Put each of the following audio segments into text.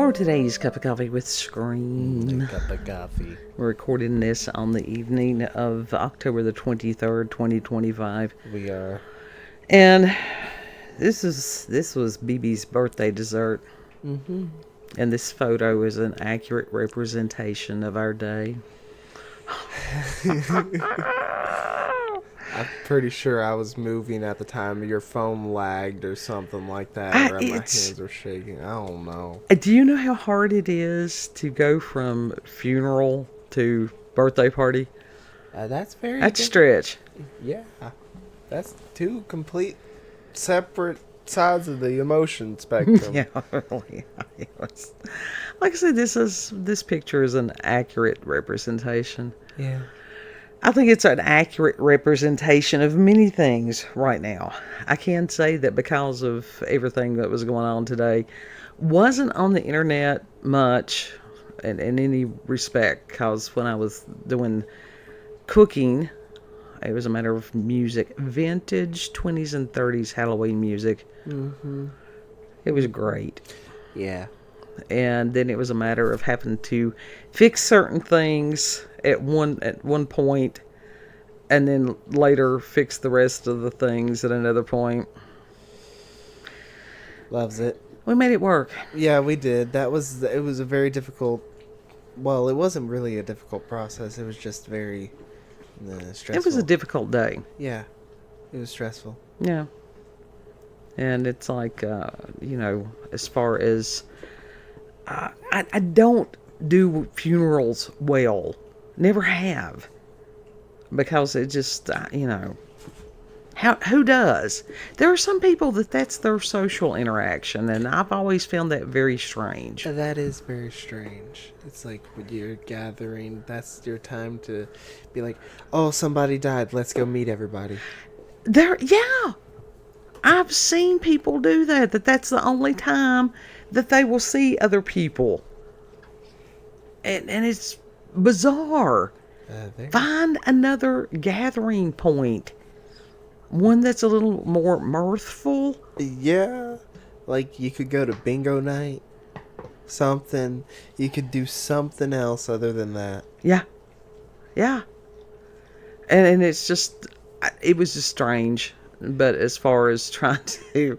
For today's Cup of Coffee with Scream. Cup of coffee. We're recording this on the evening of October the 23rd, 2025. We are. And this was BB's birthday dessert. Mm-hmm. And this photo is an accurate representation of our day. I'm pretty sure I was moving at the time. Your phone lagged or something like that. Or my hands were shaking. I don't know. Do you know how hard it is to go from funeral to birthday party? That's very... That's stretch. Yeah. That's two complete separate sides of the emotion spectrum. Yeah, really. Like I said, this picture is an accurate representation. Yeah. I think it's an accurate representation of many things right now. I can say that because of everything that was going on today, wasn't on the internet much in any respect, because when I was doing cooking, it was a matter of music, vintage 20s and 30s Halloween music. Mm-hmm. It was great. Yeah. And then it was a matter of having to fix certain things at one point, and then later fix the rest of the things at another point. Loves it. We made it work. Yeah, we did. It was a very difficult... Well, it wasn't really a difficult process. It was just very stressful. It was a difficult day. Yeah. It was stressful. Yeah. And it's like, as far as... I don't do funerals well. Never have. Because it just, who does? There are some people that's their social interaction, and I've always found that very strange. That is very strange. It's like when you're gathering, that's your time to be like, oh, somebody died, let's go meet everybody. Yeah. I've seen people do that that's the only time that they will see other people. And it's bizarre. Find another gathering point. One that's a little more mirthful. Yeah. Like you could go to bingo night. Something. You could do something else other than that. Yeah. Yeah. And it's just, it was just strange. But as far as trying to,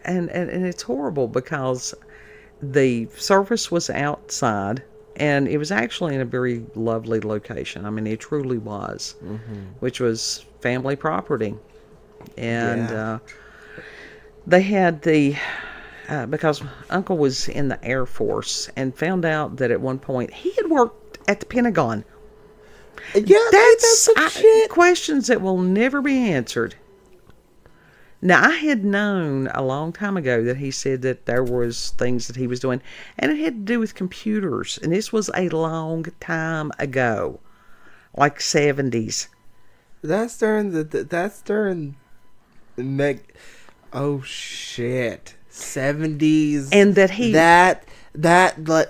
and it's horrible because the service was outside, and it was actually in a very lovely location. I mean, it truly was, which was family property. And they had because Uncle was in the Air Force, and found out that at one point he had worked at the Pentagon. Yeah, that's some shit. Questions that will never be answered. Now, I had known a long time ago that he said that there was things that he was doing, and it had to do with computers. And this was a long time ago, like 70s. That's during oh shit, 70s. And that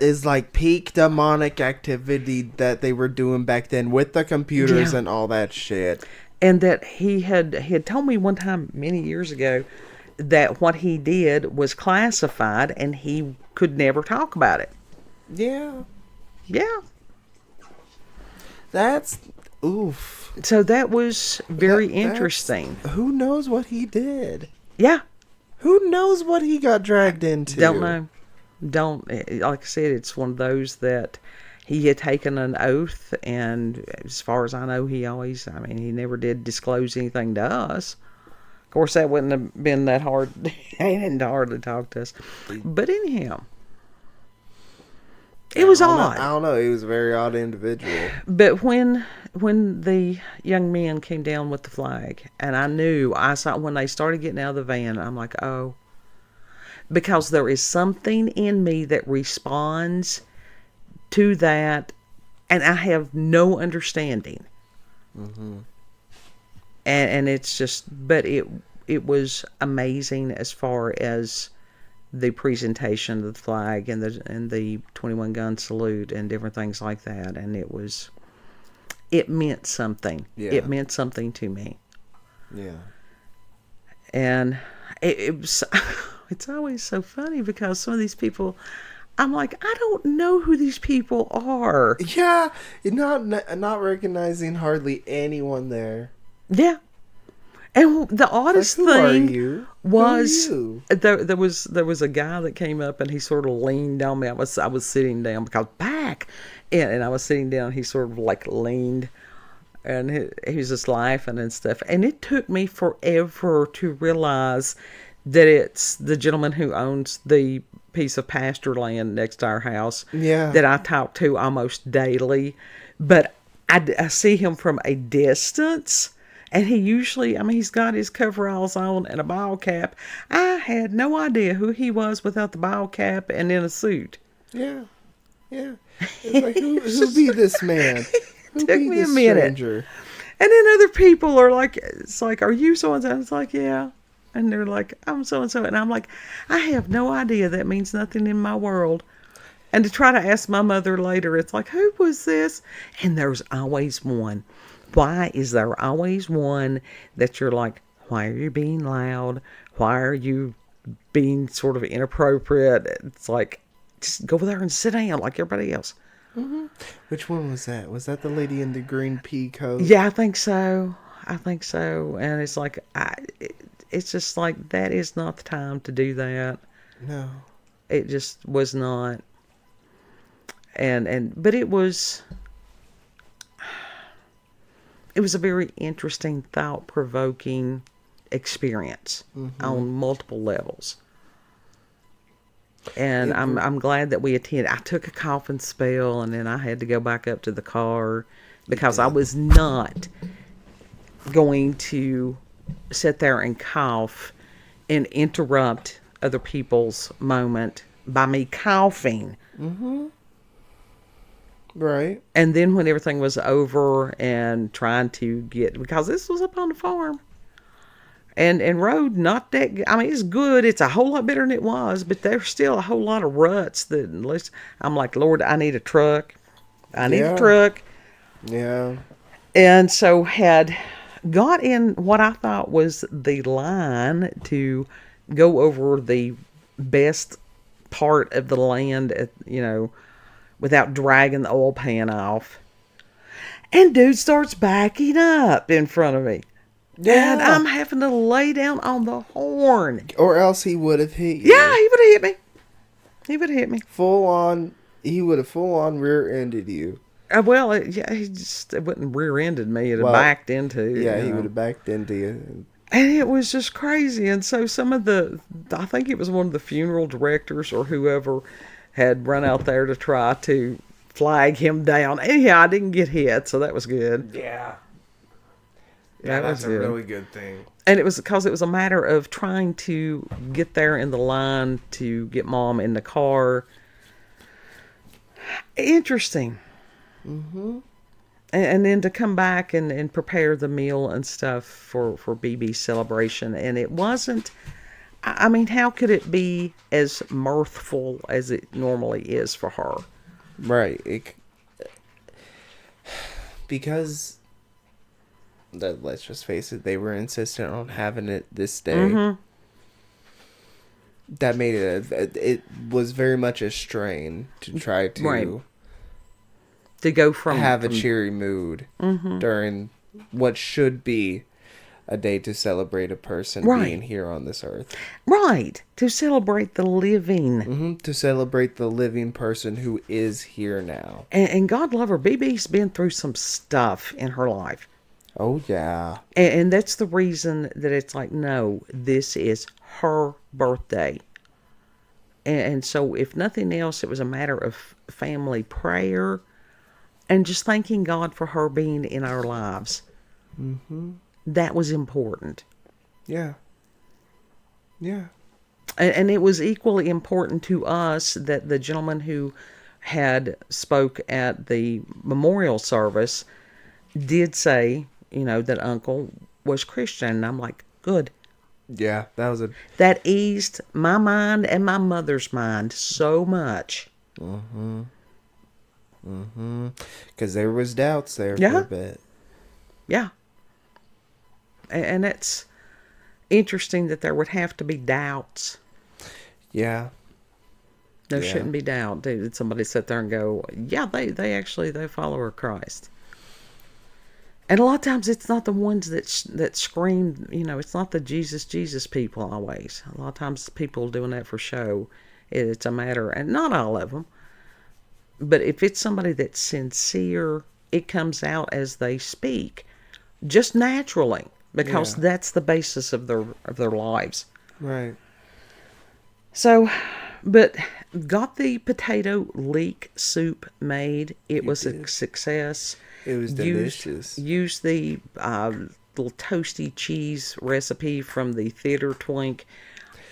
is like peak demonic activity that they were doing back then with the computers and all that shit. And that he had told me one time many years ago that what he did was classified and he could never talk about it. Yeah. Yeah. That's oof. So that was very interesting. Who knows what he did? Yeah. Who knows what he got dragged into? Don't know. Like I said, it's one of those that he had taken an oath, and as far as I know, he never did disclose anything to us. Of course, that wouldn't have been that hard. He didn't hardly talk to us. But anyhow, it was odd. I don't know. He was a very odd individual. But when the young men came down with the flag, and I saw when they started getting out of the van, I'm like, oh. Because there is something in me that responds to that, and I have no understanding. Mm-hmm. And it's just, but it was amazing as far as the presentation of the flag and the 21 gun salute and different things like that, and it meant something. Yeah. It meant something to me. Yeah. And it was it's always so funny because some of these people, I'm like, I don't know who these people are. Yeah, you're not recognizing hardly anyone there. Yeah. And the It's like, oddest who are thing you? Who are was you? there was a guy that came up and he sort of leaned on me. I was sitting down because back, and I was sitting down. He sort of like leaned, and he was just laughing and stuff. And it took me forever to realize that it's the gentleman who owns the piece of pasture land next to our house Yeah. that I talk to almost daily. But I see him from a distance. And he usually, I mean, he's got his coveralls on and a ball cap. I had no idea who he was without the ball cap and in a suit. Yeah. Yeah. It's like, who be this man? Who Took be me a this minute. stranger? And then other people are like, it's like, are you so-and-so? It's like, yeah. And they're like, I'm so-and-so. And I'm like, I have no idea. That means nothing in my world. And to try to ask my mother later, it's like, who was this? And there's always one. Why is there always one that you're like, why are you being loud? Why are you being sort of inappropriate? It's like, just go over there and sit down like everybody else. Mm-hmm. Which one was that? Was that the lady in the green pea coat? Yeah, I think so. And it's like, it's just like, that is not the time to do that. No. It just was not. But it was a very interesting, thought-provoking experience on multiple levels. And I'm glad that we attended. I took a coughing spell, and then I had to go back up to the car because I was not going to sit there and cough and interrupt other people's moment by me coughing. Mm-hmm. Right. And then when everything was over and trying to get, because this was up on the farm. And road, not that, I mean, it's good. It's a whole lot better than it was, but there's still a whole lot of ruts that, at least, I'm like, Lord, I need a truck. I need a truck. Yeah. And so had got in what I thought was the line to go over the best part of the land, without dragging the oil pan off. And dude starts backing up in front of me. Yeah. And I'm having to lay down on the horn. Or else he would have hit you. Yeah, he would have hit me. He would have hit me. He would have full on rear-ended you. Well, it wouldn't rear-ended me. It had backed into. Yeah, he would have backed into you. And it was just crazy. And so I think it was one of the funeral directors or whoever had run out there to try to flag him down. Anyhow, I didn't get hit, so that was good. Yeah. Yeah, that's a really good thing. And it was because it was a matter of trying to get there in the line to get Mom in the car. Interesting. Mm-hmm. And then to come back and prepare the meal and stuff for BB's celebration. And it wasn't, I mean, how could it be as mirthful as it normally is for her? Right. Because, let's just face it, they were insistent on having it this day. Mm-hmm. That made it was very much a strain to try to... Right. To go from... have a cheery mood during what should be a day to celebrate a person being here on this earth. Right. To celebrate the living. Mm-hmm. To celebrate the living person who is here now. And God love her. BB's been through some stuff in her life. Oh, yeah. And that's the reason that it's like, no, this is her birthday. And so if nothing else, it was a matter of family prayer and just thanking God for her being in our lives. Mm-hmm. That was important. Yeah. Yeah. And it was equally important to us that the gentleman who had spoke at the memorial service did say, that Uncle was Christian. And I'm like, good. Yeah, that eased my mind and my mother's mind so much. Mm-hmm. Mm-hmm. Because there was doubts there for a bit. Yeah. And it's interesting that there would have to be doubts. Yeah. There Yeah. shouldn't be doubt. Did somebody sit there and go, yeah, they actually, they follow Christ. And a lot of times it's not the ones that scream, it's not the Jesus, Jesus people always. A lot of times people doing that for show. It's a matter, and not all of them, but if it's somebody that's sincere, it comes out as they speak, just naturally, because Yeah. that's the basis of their lives. Right. So, but got the potato leek soup made. It You was a did. success. It was delicious. Used the little toasty cheese recipe from the Theater Twink,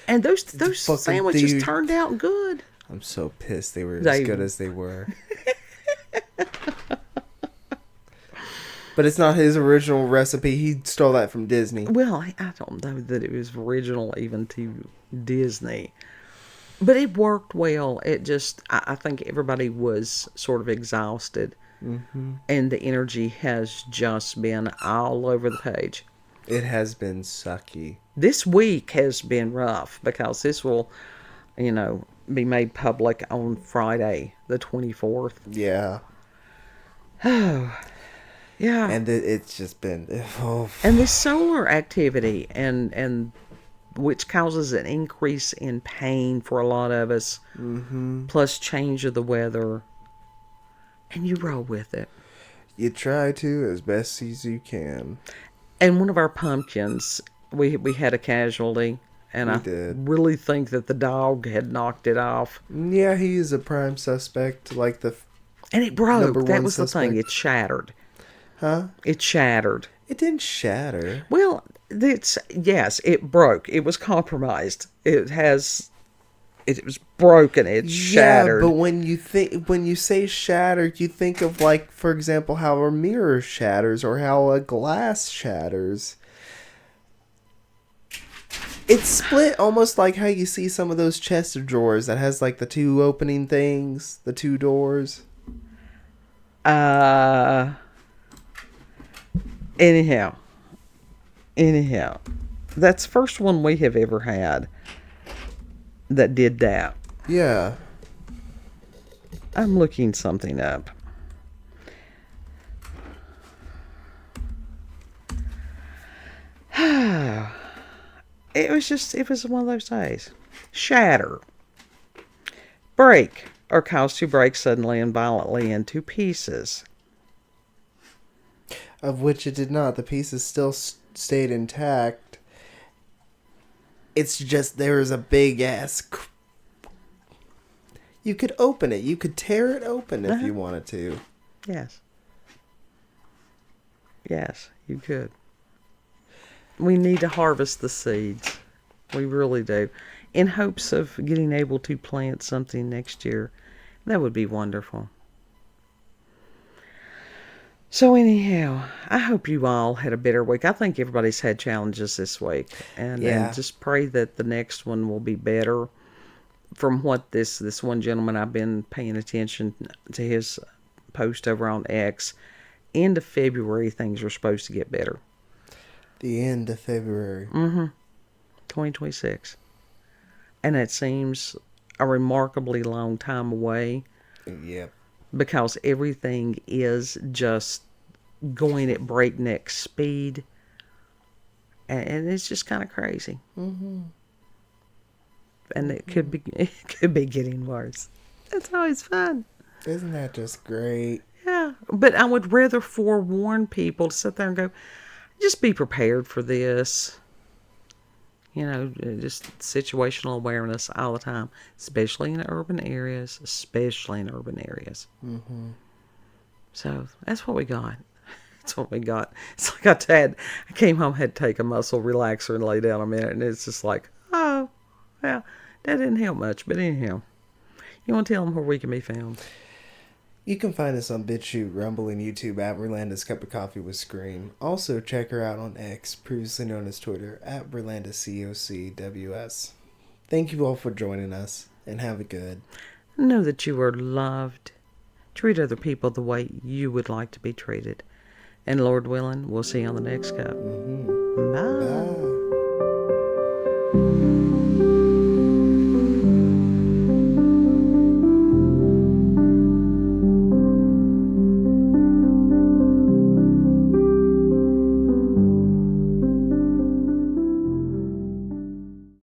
and those Fucking sandwiches dude. turned out good. I'm so pissed they were as They good as they were. But it's not his original recipe. He stole that from Disney. Well, I don't know that it was original even to Disney, but it worked well. It just, I think everybody was sort of exhausted, and the energy has just been all over the page. It has been sucky. This week has been rough because this will, be made public on Friday, the 24th. Yeah. Yeah. And it's just been... Oh. And this solar activity, and which causes an increase in pain for a lot of us, plus change of the weather, and you roll with it. You try to as best as you can. And one of our pumpkins, we had a casualty, and I did. really think that the dog had knocked it off. Yeah, he is a prime suspect, like the... And it broke. Number That one was the thing. suspect. It shattered. Huh? It shattered. It didn't shatter. Well, yes, it broke. It was compromised. It was broken. It shattered. Yeah, but when you say shattered, you think of, like, for example, how a mirror shatters or how a glass shatters. It's split almost like how you see some of those chest of drawers that has, like, the two opening things, the two doors. Anyhow, that's the first one we have ever had that did that. Yeah. I'm looking something up. It was one of those days. Shatter. Break, or cause to break suddenly and violently into pieces. Of which it did not. The pieces still stayed intact. It's just there is a big ass... You could open it. You could tear it open if you wanted to. Yes. Yes, you could. We need to harvest the seeds. We really do. In hopes of getting able to plant something next year. That would be wonderful. So anyhow, I hope you all had a better week. I think everybody's had challenges this week. And just pray that the next one will be better. From what this one gentleman, I've been paying attention to his post over on X. End of February, things are supposed to get better. The end of February. 2026. And it seems a remarkably long time away. Yep. Because everything is just going at breakneck speed. And it's just kind of crazy. And it could be getting worse. That's always fun. Isn't that just great? Yeah. But I would rather forewarn people to sit there and go, just be prepared for this. Just situational awareness all the time, especially in urban areas. So that's what we got. That's what we got. It's like I came home, had to take a muscle relaxer and lay down a minute, and it's just like, oh, well, that didn't help much. But anyhow, you want to tell them where we can be found? You can find us on BitChute, Rumble, and YouTube at Berlanda's Cup of Coffee with Scream. Also, check her out on X, previously known as Twitter, at BerlandaCOCWS. Thank you all for joining us, and have a good. Know that you are loved. Treat other people the way you would like to be treated. And Lord willing, we'll see you on the next cup. Bye. Bye.